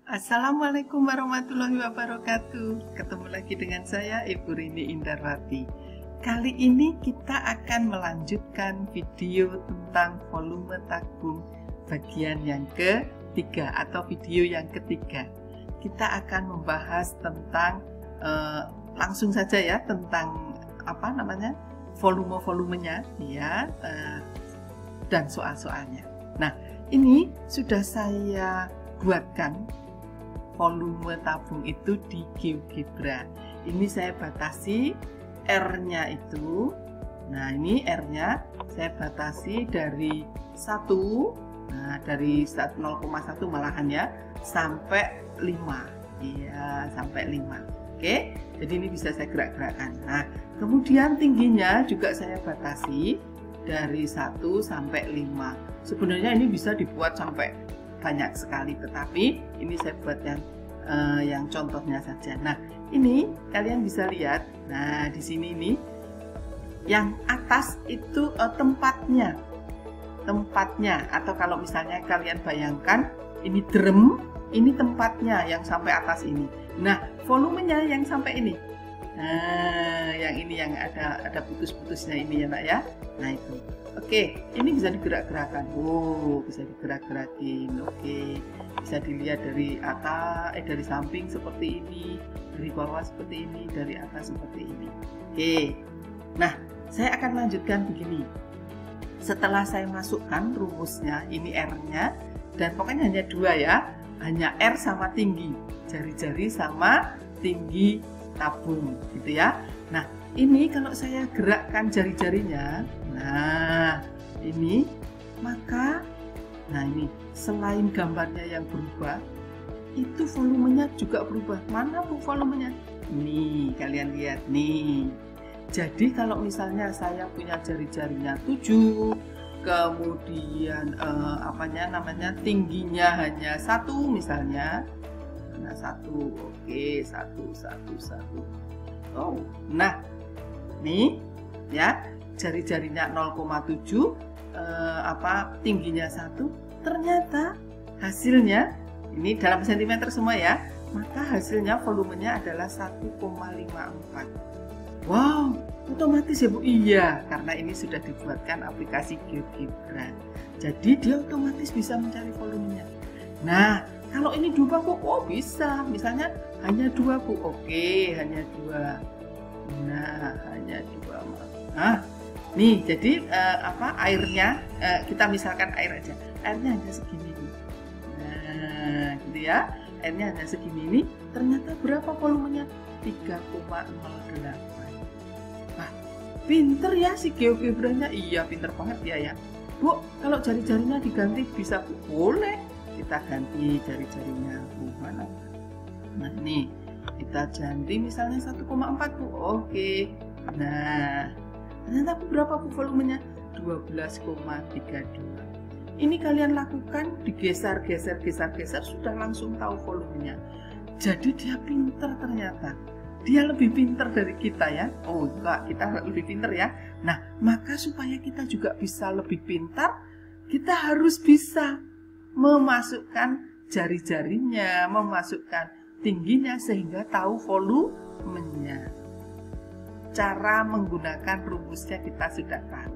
Assalamualaikum warahmatullahi wabarakatuh. Ketemu lagi dengan saya Ibu Rini Indarwati. Kali ini kita akan melanjutkan video tentang volume tabung bagian yang ketiga atau video yang ketiga. Kita akan membahas tentang langsung saja ya, tentang volume-volumenya ya, dan soal-soalnya. Nah, ini sudah saya buatkan volume tabung itu di GeoGebra. Ini saya batasi R-nya itu. Nah, ini R-nya saya batasi dari 1, nah dari 0,1 malahan ya, sampai 5. Iya, sampai 5. Oke, jadi ini bisa saya gerak-gerakkan. Nah, kemudian tingginya juga saya batasi dari 1 sampai 5. Sebenarnya ini bisa dibuat sampai banyak sekali, tetapi ini saya buat yang contohnya saja. Nah, ini kalian bisa lihat. Nah, di sini ini yang atas itu tempatnya, atau kalau misalnya kalian bayangkan ini drum, ini tempatnya yang sampai atas ini. Nah, volumenya yang sampai ini. Nah, yang ini yang ada putus-putusnya ini ya, Nak ya. Nah, itu. Oke, ini bisa digerak-gerakkan. Oh, bisa digerak-gerakin. Oke. Bisa dilihat dari atas, dari samping seperti ini, dari bawah seperti ini, dari atas seperti ini. Oke. Nah, saya akan lanjutkan begini. Setelah saya masukkan rumusnya, ini R-nya, dan pokoknya hanya 2 ya. Hanya R sama tinggi, jari-jari sama tinggi tabung gitu ya. Nah, ini kalau saya gerakkan jari-jarinya, nah ini, maka nah ini selain gambarnya yang berubah, itu volumenya juga berubah. Mana bu volumenya? Nih, kalian lihat nih. Jadi kalau misalnya saya punya jari-jarinya 7, kemudian tingginya hanya 1 misalnya. Nah, 1, oke, 1. Oh, nah, nih, ya, jari-jarinya 0,7, tingginya 1, ternyata hasilnya, ini dalam sentimeter semua ya, maka hasilnya volumenya adalah 1,54. Wow, otomatis ya Bu? Iya, karena ini sudah dibuatkan aplikasi GeoGebra. Jadi dia otomatis bisa mencari volumenya. Nah, kalau ini 2 Bu, oh bisa. Misalnya hanya 2 Bu, oke, hanya 2. Nah, hanya 2. Nah, nih jadi airnya, kita misalkan air aja. Airnya hanya segini nih. Nah, gitu ya. Airnya hanya segini nih. Ternyata berapa volumenya? 3,08. Nah, pinter ya si GeoGebra-nya. Iya, pinter banget dia ya. Bu, kalau jari-jarinya diganti bisa Bu? Boleh. Kita ganti jari-jarinya. Mana? Nah, ini kita ganti misalnya 1,4 Bu. Oke. Nah, ternyata berapa Bu volumenya? 12,32. Ini kalian lakukan, digeser sudah langsung tahu volumenya. Jadi dia pinter ternyata. Dia lebih pinter dari kita ya. Oh enggak, kita lebih pinter ya. Nah, maka supaya kita juga bisa lebih pintar, kita harus bisa memasukkan jari-jarinya, memasukkan tingginya sehingga tahu volumenya. Cara menggunakan rumusnya kita sudah tahu.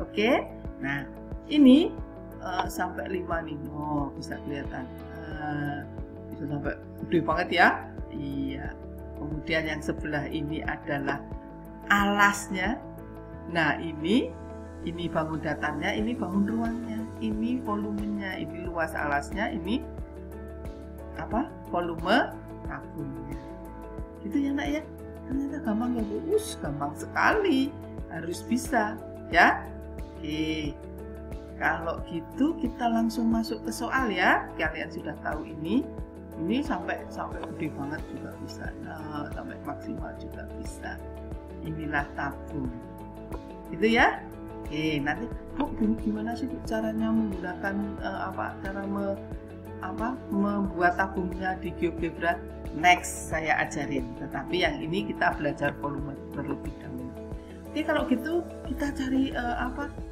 Oke? Nah, ini sampai 5 nih. Oh, bisa kelihatan. Bisa sampai gede banget ya. Iya. Kemudian yang sebelah ini adalah alasnya. Nah, ini bangun datarnya, ini bangun ruangnya, ini volumenya, ini luas alasnya, ini volume tabungnya. Gitu ya Nak ya. Ternyata gampang ya Bu. Gampang sekali. Harus bisa ya. Oke. Kalau gitu kita langsung masuk ke soal ya. Kalian sudah tahu ini sampai gede banget juga bisa. Nah, sampai maksimal juga bisa. Inilah tabung. Gitu ya. Oke, nanti Bu, gimana sih caranya menggunakan membuat tabungnya di GeoGebra? Next saya ajarin. Tetapi yang ini kita belajar volume terlebih dahulu. Oke, kalau gitu kita cari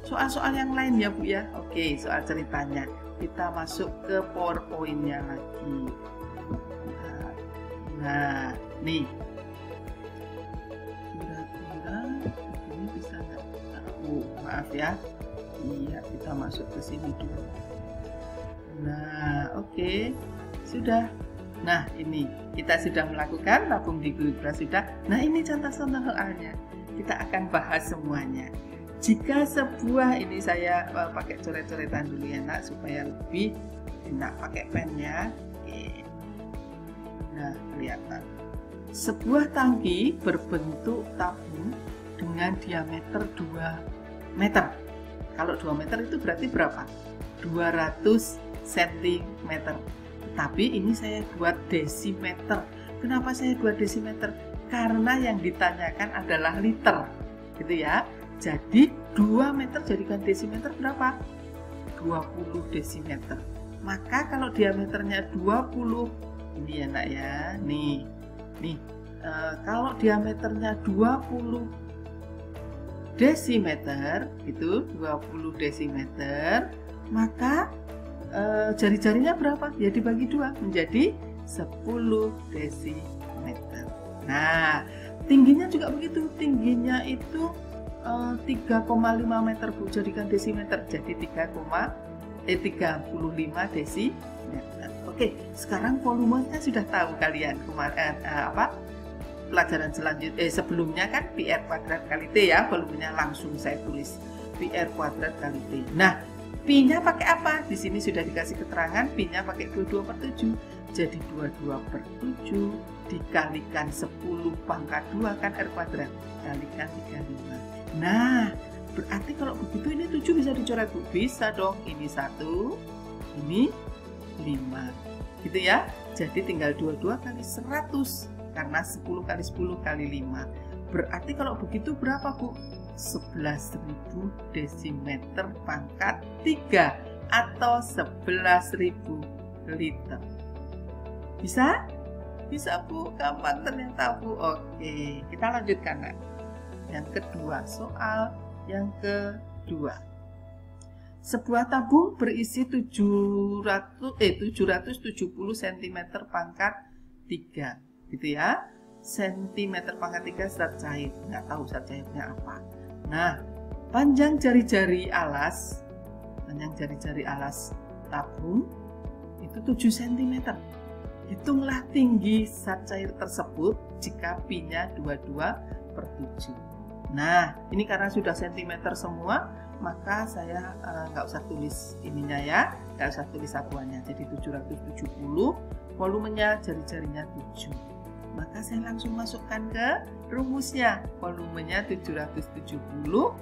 soal-soal yang lain ya Bu ya. Oke, soal ceritanya. kita masuk ke PowerPoint-nya lagi. Nah, nih. Kira-kira ini bisa nggak? Maaf ya. Iya, kita masuk ke sini dulu. Nah, oke. Sudah. Nah, ini kita sudah melakukan tabung di GeoGebra sudah. Nah, ini contoh-contoh soalnya. Kita akan bahas semuanya. Jika sebuah, ini saya pakai coret-coretan dulu ya nak, supaya lebih enak pakai pennya. Oke. Nah, kelihatan. Sebuah tangki berbentuk tabung dengan diameter 2 meter. Kalau 2 meter itu berarti berapa? 200 cm. Tapi ini saya buat desimeter. Kenapa saya buat desimeter? Karena yang ditanyakan adalah liter. Gitu ya. Jadi 2 meter jadikan desimeter berapa? 20 desimeter. Maka kalau diameternya 20, ini ya nak ya. Nih. Kalau diameternya 20 desimeter, itu 20 desimeter, maka jari-jarinya berapa? Ya dibagi 2 menjadi 10 desimeter. Nah, tingginya juga begitu. Tingginya itu 3,5 meter Bu, jadikan desimeter. Jadi 35 desimeter. Oke, sekarang volumenya sudah tahu kalian kemarin pelajaran selanjutnya sebelumnya kan PR kuadrat kali T ya, volumenya langsung saya tulis PR kuadrat kali T. Nah, Pi-nya pakai apa? Di sini sudah dikasih keterangan, Pi-nya pakai 22/7. Jadi 22/7 dikalikan 10 pangkat 2 kan R kuadrat, kalikan 35. Nah, berarti kalau begitu ini 7 bisa dicoret Bu? Bisa dong, ini 1, ini 5. Gitu ya. Jadi tinggal 22 kali 100. Karena 10 kali 10 kali 5. Berarti kalau begitu berapa Bu? 11.000 desimeter pangkat 3 atau 11.000 liter. Bisa? Bisa Bu, gampang ternyata Bu. Oke, kita lanjutkan nak. Yang kedua, soal yang kedua. Sebuah tabung berisi 770 cm pangkat 3. Gitu ya, sentimeter pangkat 3 zat cair, nggak tahu zat cairnya apa. Nah, panjang jari-jari alas tabung itu 7 cm. Hitunglah tinggi zat cair tersebut jika Pi-nya 22/7. Nah, ini karena sudah sentimeter semua, maka saya nggak usah tulis ininya ya, nggak usah tulis satuannya. Jadi 770, volumenya jari-jarinya 7. Maka saya langsung masukkan ke rumusnya. Volumenya 770,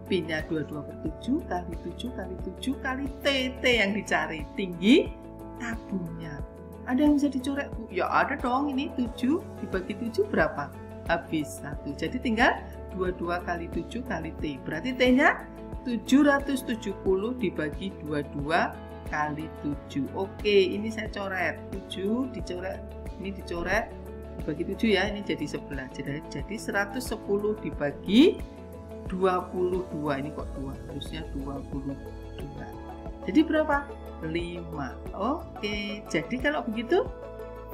Pi-nya 22/7 kali 7 kali 7 kali T yang dicari, tinggi tabungnya. Ada yang bisa dicoret Bu? Ya ada dong, ini 7 dibagi 7 berapa? Habis 1. Jadi tinggal 22 kali 7 kali T. Berarti T-nya 770 dibagi 22 kali 7. Oke, ini saya coret. 7 dicoret, ini dicoret. Dibagi 7 ya, ini jadi 11. Jadi 110 dibagi 22. Ini kok 2? Harusnya 22. Jadi berapa? 5. Oke, jadi kalau begitu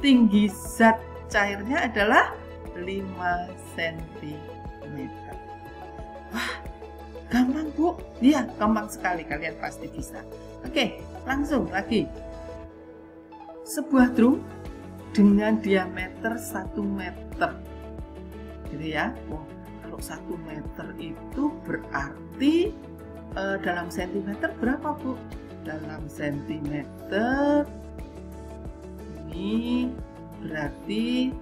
tinggi zat cairnya adalah 5 cm. Wah, gampang Bu. Iya, gampang sekali, kalian pasti bisa. Oke, langsung lagi. Sebuah drum dengan diameter 1 meter. Gitu ya. Oh, kalau 1 meter itu berarti dalam sentimeter berapa Bu? Dalam sentimeter ini berarti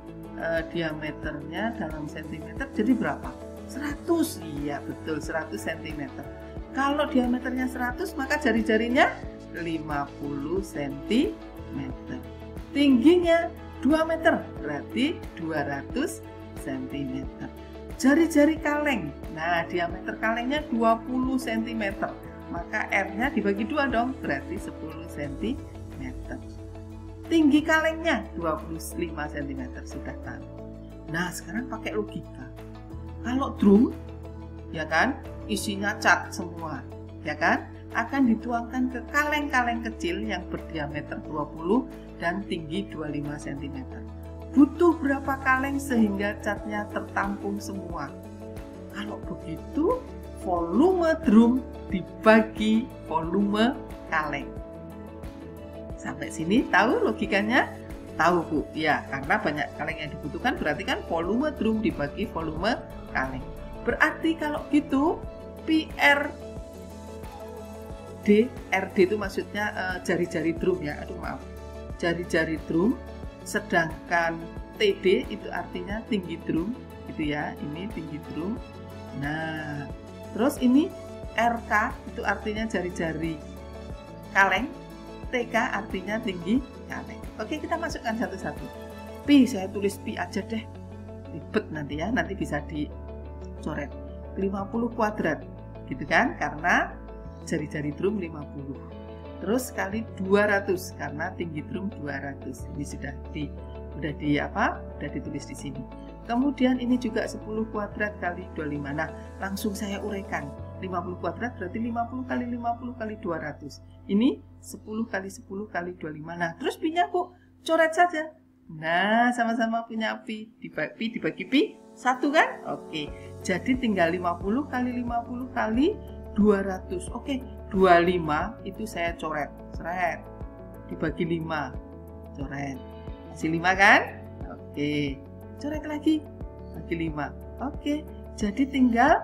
diameternya dalam sentimeter jadi berapa? 100. Iya betul, 100 cm. Kalau diameternya 100 maka jari-jarinya 50 cm. Tingginya 2 meter berarti 200 cm. Jari-jari kaleng, nah diameter kalengnya 20 cm, maka R-nya dibagi 2 dong, berarti 10 cm. Tinggi kalengnya 25 cm, sudah tahu. Nah sekarang pakai logika. Kalau drum, ya kan, isinya cat semua, ya kan, akan dituangkan ke kaleng-kaleng kecil yang berdiameter 20 dan tinggi 25 cm. Butuh berapa kaleng sehingga catnya tertampung semua? Kalau begitu, volume drum dibagi volume kaleng. Sampai sini tahu logikanya? Tahu Bu? Ya, karena banyak kaleng yang dibutuhkan berarti kan volume drum dibagi volume kaleng. Berarti kalau gitu RD itu maksudnya jari-jari drum ya, jari-jari drum, sedangkan TD itu artinya tinggi drum, gitu ya, ini tinggi drum. Nah, terus ini RK itu artinya jari-jari kaleng, TK artinya tinggi kaleng. Oke, kita masukkan satu-satu. Pi, saya tulis pi aja deh, ribet nanti ya, nanti bisa dicoret. 50 kuadrat, gitu kan, karena jari-jari drum 50. Terus kali 200 karena tinggi drum 200. Ini sudah ditulis di sini. Kemudian ini juga 10 kuadrat kali 25. Nah, langsung saya uraikan. 50 kuadrat berarti 50 kali 50 kali 200. Ini 10 kali 10 kali 25. Nah, terus pi-nya Bu, coret saja. Nah, sama-sama punya pi dibagi pi 1 kan? Oke. Jadi tinggal 50 kali 50 kali 200. Oke, 25 itu saya coret. Seret. Dibagi 5. Coret. Masih 5 kan? Oke. Coret lagi. Bagi 5. Oke. Jadi tinggal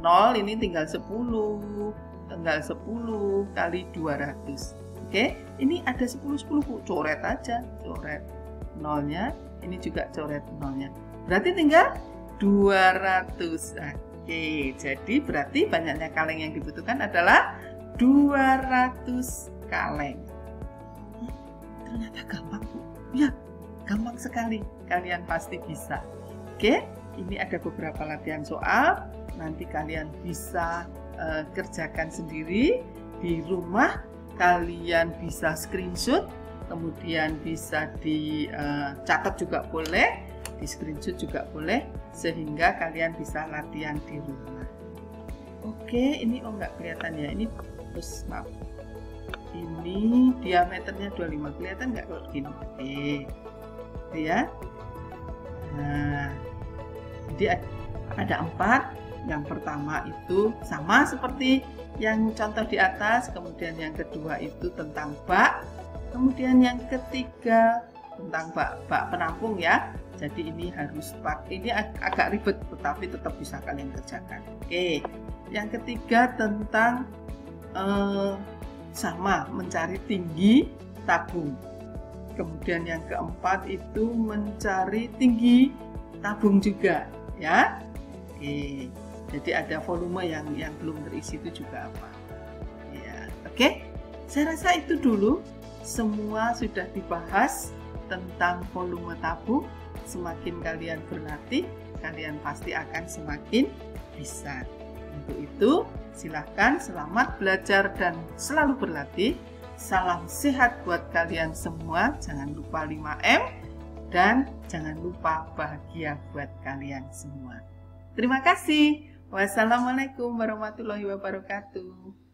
0, ini tinggal 10. Tinggal 10 kali 200. Oke. Ini ada 10 Bu. Coret aja. Coret. 0-nya. Ini juga coret 0-nya. Berarti tinggal 200. Oke, jadi berarti banyaknya kaleng yang dibutuhkan adalah 200 kaleng. Ternyata gampang Bu. Ya, gampang sekali. Kalian pasti bisa. Oke, ini ada beberapa latihan soal. Nanti kalian bisa kerjakan sendiri di rumah. Kalian bisa screenshot, kemudian bisa dicatat juga boleh, di screenshot juga boleh, sehingga kalian bisa latihan di rumah. Oke, ini nggak kelihatan ya, ini terus maaf, ini diameternya 25, kelihatan nggak kalau gini? Oke, ya. Nah, jadi ada 4. Yang pertama itu sama seperti yang contoh di atas, kemudian yang kedua itu tentang bak, kemudian yang ketiga tentang bak penampung ya. Jadi ini harus ini agak ribet, tetapi tetap bisa kalian kerjakan. Oke, yang ketiga tentang sama mencari tinggi tabung. Kemudian yang keempat itu mencari tinggi tabung juga, ya. Oke, jadi ada volume yang belum terisi itu juga apa? Ya, oke. Saya rasa itu dulu. Semua sudah dibahas tentang volume tabung. Semakin kalian berlatih, kalian pasti akan semakin bisa. Untuk itu, silahkan selamat belajar dan selalu berlatih. Salam sehat buat kalian semua. Jangan lupa 5M dan jangan lupa bahagia buat kalian semua. Terima kasih. Wassalamualaikum warahmatullahi wabarakatuh.